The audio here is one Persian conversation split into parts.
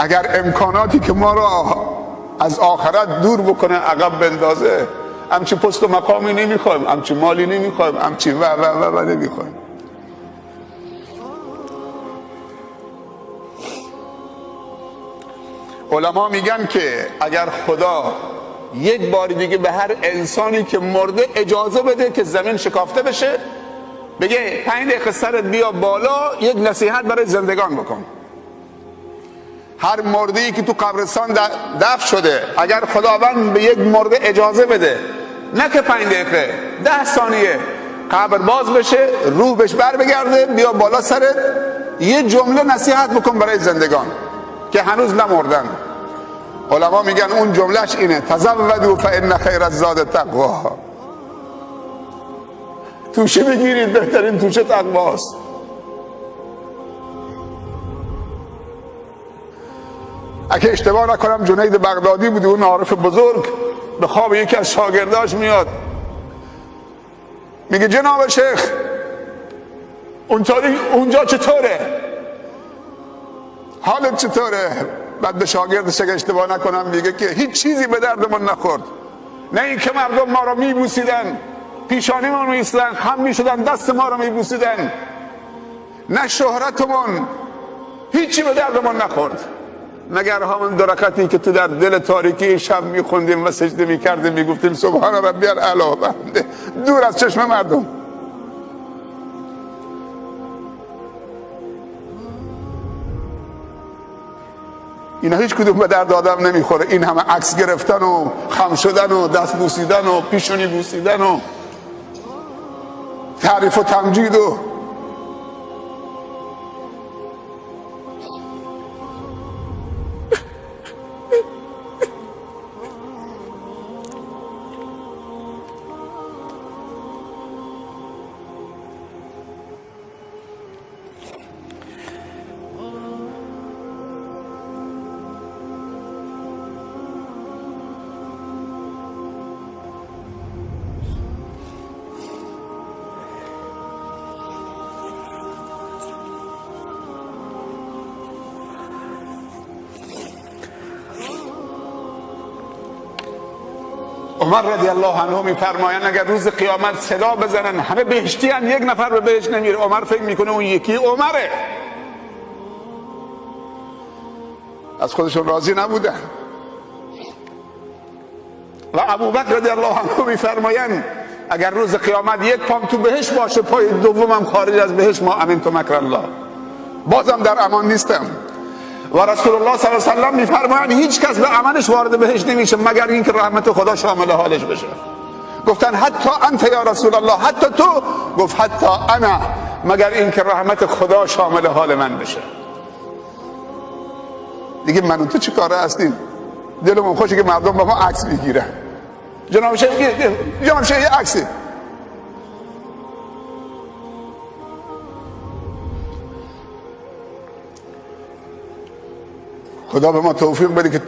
اگر امکاناتی که ما را از آخرت دور بکنه عقب بندازه، همچی پست و مقامی نمیخوایم، همچی مالی نمیخوایم، همچی و نمیخوایم. علما میگن که اگر خدا یک بار دیگه به هر انسانی که مرده اجازه بده که زمین شکافته بشه، بگه 5 دقیقه سرت بیا بالا یک نصیحت برای زندگان بکن. هر مرده‌ای که تو قبرستان دفن شده، اگر خداوند به یک مرده اجازه بده، نه که 5 دقیقه، 10 ثانیه قبر باز بشه، روح بهش بر بگرده، بیا بالا سرت یه جمله نصیحت بکن برای زندگان که هنوز نمردن. علما میگن اون جملهش اینه: تزودوا فان خیر الزاد التقوی. توشه بگیرید، بهترین توشه تقواست. اگه اشتباه نکنم جنید بغدادی بود، اون عارف بزرگ، به خواب یکی از شاگرداش میاد، میگه جناب شیخ اونجا چطوره؟ حالت چطوره؟ بعد به شاگردش اگه اشتباه نکنم میگه که هیچ چیزی به دردمون نخورد، نه این که مردم ما را میبوسیدن، پیشانی ما رو میستن، خم میشدن، دست ما رو میبوسیدن، نه شهرتمون، هیچی به دردمون نخورد مگر همون 2 رکعتی که تو در دل تاریکی شب میخوندیم و سجده میکردیم، میگفتیم سبحان ربی الاعلی، دور از چشم مردم. اینا هیچ کدوم به درد آدم نمیخوره. این همه عکس گرفتن و خم شدن و دست بوسیدن و پیشونی بوسیدن و تعریف و تمجید و عمر رضی الله عنه میفرمایند اگر روز قیامت صدا بزنن همه بهشتی ان، یک نفر به بهشت نمیره. عمر فکر میکنه اون یکی عمره. از خودشون راضی نبودن. و ابوبکر رضی الله عنه میفرمایند اگر روز قیامت یک پام تو بهشت باشه، پای دومم خارج از بهشت، ما امنت مکر الله، بازم در امان نیستم. و رسول الله صلی الله علیه و سلم میفرمایند هیچ کس به عملش وارد بهشت نمیشه مگر اینکه رحمت خدا شامل حالش بشه. گفتن حتی انت یا رسول الله، حتی تو؟ گفت حتی انا، مگر اینکه رحمت خدا شامل حال من بشه. دیگه من و تو چه کاره هستیم؟ دلمون خوشه که مردم با ما عکس میگیرن. جناب شیخ یه عکسی. خدا به ما توفیق بده که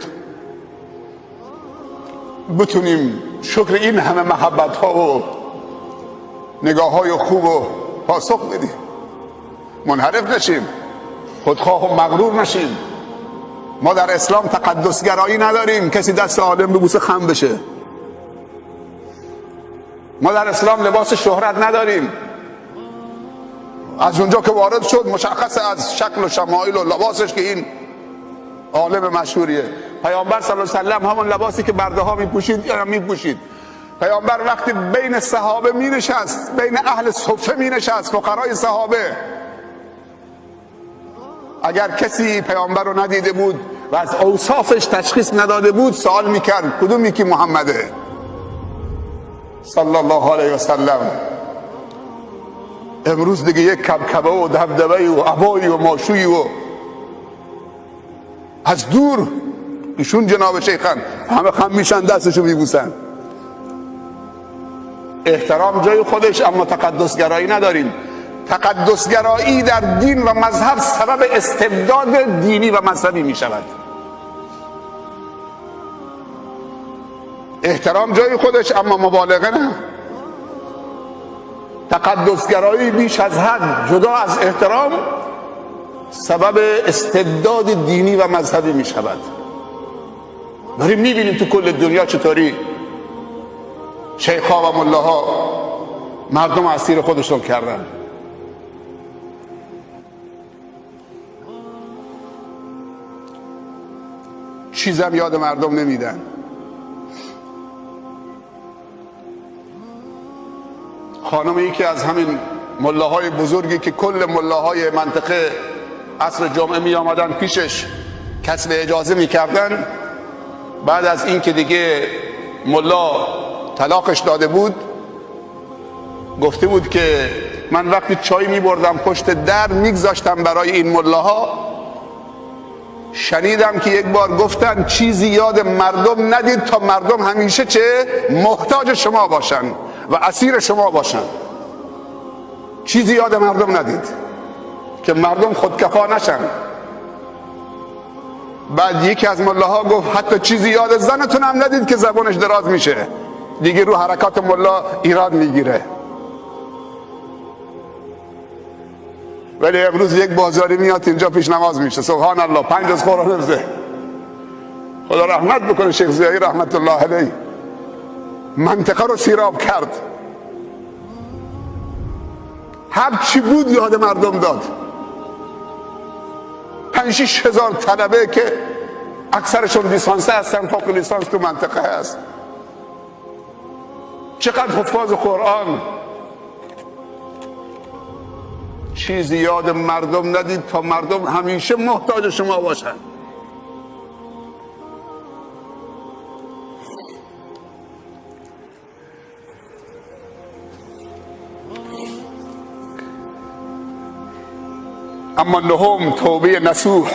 بتونیم شکر این همه محبت ها و نگاه های خوب و پاسخ بدیم، منحرف نشیم، خودخواه و مغرور نشیم. ما در اسلام تقدسگرایی نداریم کسی دست عالم ببوسه خم بشه. ما در اسلام لباس شهرت نداریم. از اونجا که وارد شد مشخص از شکل و شمایل و لباسش که این عالم مشهوریه. پیامبر صلی الله علیه و سلم همون لباسی که برده ها میپوشید. پیامبر وقتی بین صحابه مینشست، بین اهل صفه مینشست، فقرای صحابه، اگر کسی پیامبر رو ندیده بود و از اوصافش تشخیص نداده بود سوال میکرد کدوم یکی محمده صلی الله علیه و سلم. امروز دیگه یک کبکبه و دبدبه و عبایی و ماشویی و از دور ایشون جناب شیخن، همه خم میشن دستشو میبوسن. احترام جای خودش، اما تقدسگرایی نداریم. تقدسگرایی در دین و مذهب سبب استبداد دینی و مذهبی میشود. احترام جای خودش اما مبالغه نه. تقدسگرایی بیش از حد جدا از احترام سبب استبداد دینی و مذهبی می شود. داریم می بینیم تو کل دنیا چطوری شیخ‌ها و ملاها مردم اسیر خودشون کردن. چیزم یاد مردم نمیدن. خانم یکی از همین ملاهای بزرگی که کل ملاهای منطقه عصر جمعه می آمدن پیشش کسب اجازه می کردن، بعد از این که دیگه ملا طلاقش داده بود گفته بود که من وقتی چای می بردم پشت در می گذاشتم برای این ملاها، شنیدم که یک بار گفتن چیزی یاد مردم ندید تا مردم همیشه چه محتاج شما باشن و اسیر شما باشن. چیزی یاد مردم ندید که مردم خودکفا نشن. بعد یکی از ملاها گفت حتی چیزی یاد زنتون هم ندید که زبانش دراز میشه، دیگه رو حرکات ملا ایراد میگیره. ولی امروز یک بازاری میاد اینجا پیش نماز میشه، سبحان الله، 5 روز قرآن حفظه. خدا رحمت بکنه شیخ زیایی رحمت الله علیه، منطقه رو سیراب کرد، هر چی بود یاد مردم داد. 5-6 هزار طلبه که اکثرشون لیسانسه هستن، فوق لیسانس تو منطقه هست، چقدر حفاظ قرآن. چیزی یاد مردم ندید تا مردم همیشه محتاج شما باشن. اما نهم توبه نصوح.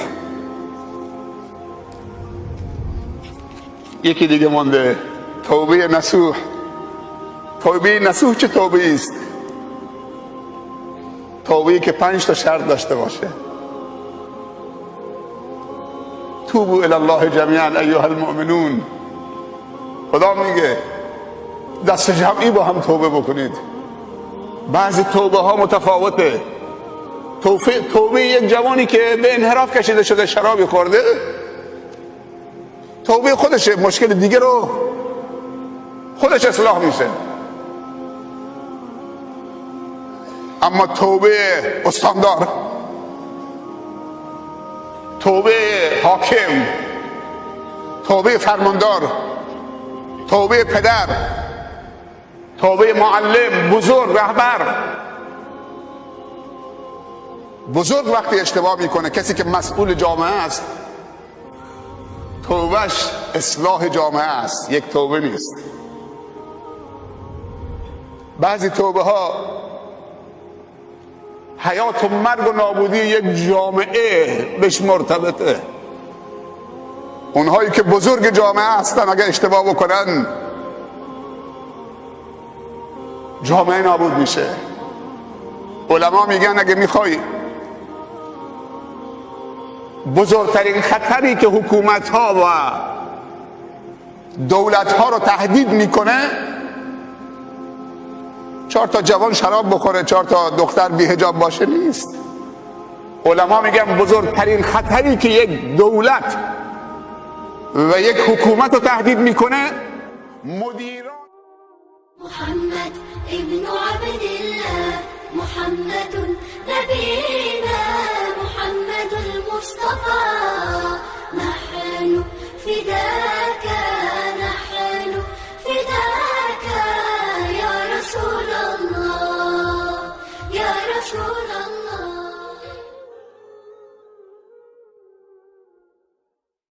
یکی دیگه مونده، توبه نصوح. توبه نصوح چه توبه است؟ توبه‌ای که 5 تا شرط داشته باشه. توبوا الی الله جمیعا ایها المؤمنون. خدا میگه دست جمعی با هم توبه بکنید. بعضی توبه ها متفاوته. توبه یک جوانی که به انحراف کشیده شده، شرابی خورده، توبه خودشه، مشکل دیگه رو خودش اصلاح میشه. اما توبه استاندار، توبه حاکم، توبه فرماندار، توبه پدر، توبه معلم، بزرگ، رهبر. بزرگ وقتی اشتباه میکنه، کسی که مسئول جامعه است، توبهش اصلاح جامعه است، یک توبه نیست. بعضی توبه ها حیات و مرگ و نابودی یک جامعه بهش مرتبطه. اونهایی که بزرگ جامعه هستن اگر اشتباه بکنن جامعه نابود میشه. علما میگن اگه میخوای بزرگترین خطری که حکومت ها و دولت ها رو تهدید میکنه 4 تا جوان شراب بخوره، 4 تا دختر بی حجاب باشه نیست. علما میگن بزرگترین خطری که یک دولت و یک حکومت رو تهدید میکنه مدیران. محمد ابن عبدالله، محمد نبینا، محمد المصطفى.